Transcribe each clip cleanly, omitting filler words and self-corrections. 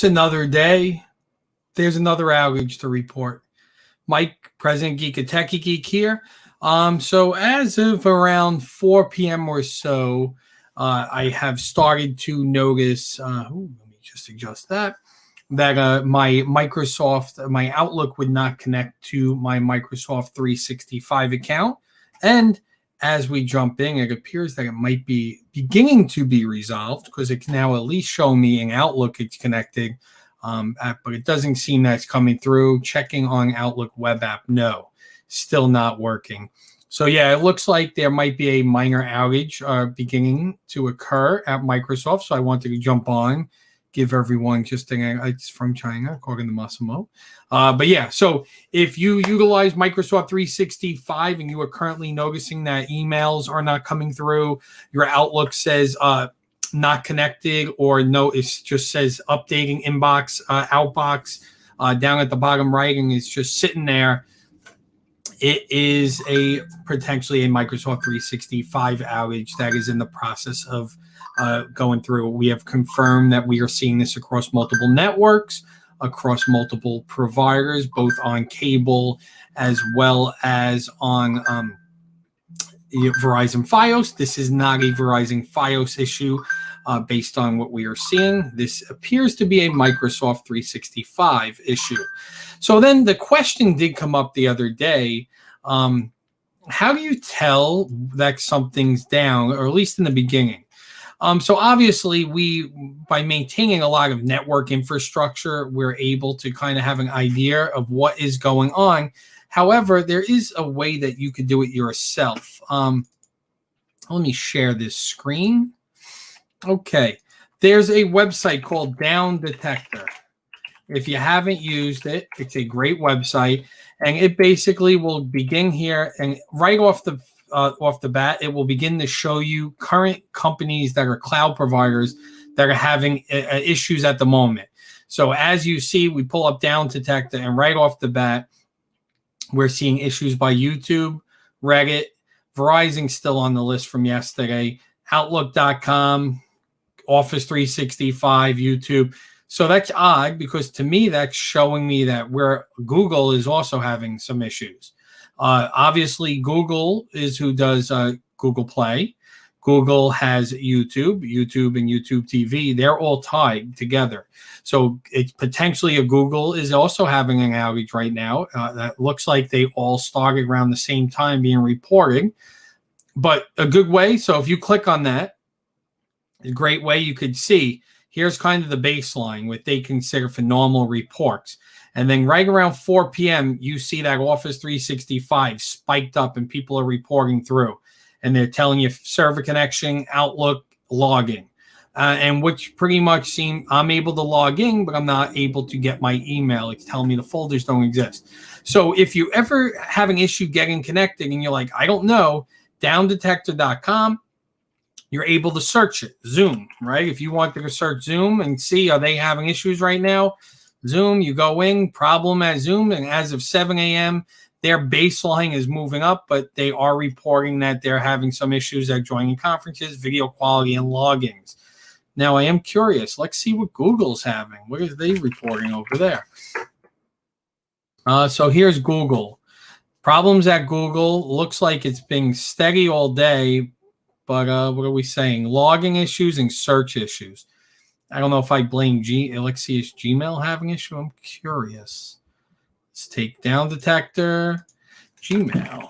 It's another day. There's another outage to report. Mike, President Geek of Techie Geek here. So as of around 4 p.m. or so, I have started to notice, let me just adjust that my my Outlook would not connect to my Microsoft 365 account. And as we jump in, it appears that it might be beginning to be resolved because it can now at least show me in Outlook it's connected. But it doesn't seem that's coming through. Checking on Outlook web app, no, still not working. So yeah, it looks like there might be a minor outage beginning to occur at Microsoft. So I wanted to jump on, give everyone just it's from China, according to Massimo. But yeah, so if you utilize Microsoft 365 and you are currently noticing that emails are not coming through, your Outlook says not connected, or no, it just says updating inbox, outbox down at the bottom right, and it's just sitting there. It is potentially a Microsoft 365 outage that is in the process of going through. We have confirmed that we are seeing this across multiple networks, across multiple providers, both on cable as well as on Verizon Fios. This is not a Verizon Fios issue based on what we are seeing. This appears to be a Microsoft 365 issue. So then the question did come up the other day. How do you tell that something's down, or at least in the beginning? So obviously by maintaining a lot of network infrastructure, we're able to kind of have an idea of what is going on. However, there is a way that you could do it yourself. Let me share this screen. Okay, there's a website called Down Detector. If you haven't used it, it's a great website, and it basically will begin here, and right off the bat, it will begin to show you current companies that are cloud providers that are having issues at the moment. So as you see, we pull up Down Detector, and right off the bat, we're seeing issues by YouTube, Reddit, Verizon still on the list from yesterday, Outlook.com, Office 365, YouTube. So that's odd, because to me, that's showing me that where Google is also having some issues. Obviously, Google is who does Google Play. Google has YouTube and YouTube TV. They're all tied together. So it's potentially Google is also having an outage right now. That looks like they all started around the same time being reported. But a good way, so if you click on that, a great way you could see, here's kind of the baseline, what they consider for normal reports. And then right around 4 p.m., you see that Office 365 spiked up and people are reporting through. And they're telling you server connection, Outlook, logging. And which pretty much seem, I'm able to log in, but I'm not able to get my email. It's telling me the folders don't exist. So if you ever have an issue getting connected and you're like, I don't know, downdetector.com, you're able to search it. Zoom, right? If you want to search Zoom and see, are they having issues right now? Zoom, you go in, problem at Zoom, and as of 7 a.m., their baseline is moving up, but they are reporting that they're having some issues at joining conferences, video quality, and logins. Now, I am curious. Let's see what Google's having. What are they reporting over there? So here's Google. Problems at Google. Looks like it's been steady all day, but what are we saying? Logging issues and search issues. I don't know if I blame let's see, is Gmail having an issue? I'm curious. Let's take Down Detector, Gmail.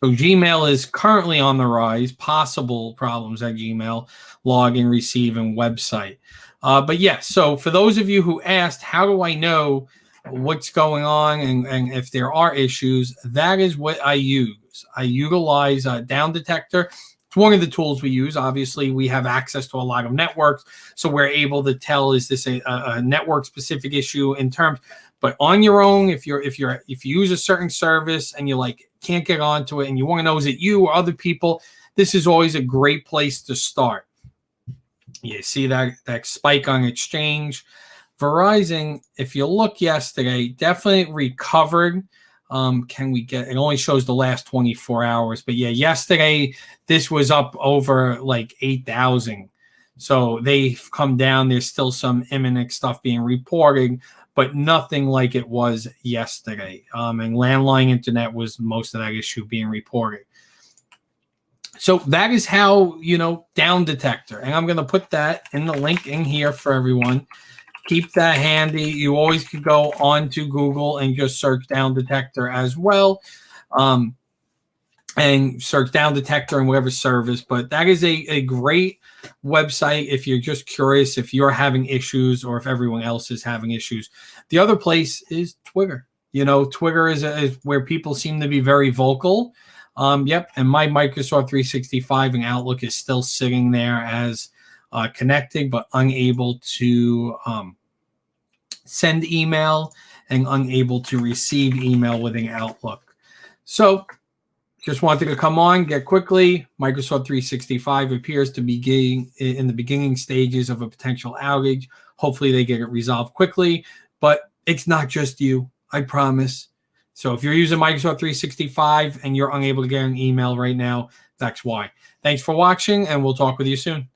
So Gmail is currently on the rise, possible problems at Gmail, login, receive, and website. But yes, so for those of you who asked, how do I know what's going on and if there are issues, that is what I use. I utilize Down Detector. It's one of the tools we use. Obviously, we have access to a lot of networks, so we're able to tell, is this a network-specific issue in terms. But on your own, if you use a certain service and you can't get onto it and you want to know, is it you or other people, this is always a great place to start. You see that spike on Exchange. Verizon, if you look yesterday, definitely recovered. Can we get, it only shows the last 24 hours, but yeah, yesterday this was up over 8,000. So they've come down. There's still some imminent stuff being reported, but nothing like it was yesterday. And landline internet was most of that issue being reported. So that is how, down detector. And I'm going to put that in the link in here for everyone. Keep that handy. You always could go on to Google and just search down detector as well. And search down detector and whatever service. But that is a great website if you're just curious if you're having issues or if everyone else is having issues. The other place is Twitter. Twitter is where people seem to be very vocal. Yep, and my Microsoft 365 and Outlook is still sitting there as connected but unable to send email and unable to receive email within Outlook. So just wanted to come on, get quickly. Microsoft 365 appears to be in the beginning stages of a potential outage. Hopefully they get it resolved quickly, but it's not just you, I promise. So if you're using Microsoft 365 and you're unable to get an email right now, that's why. Thanks for watching, and we'll talk with you soon.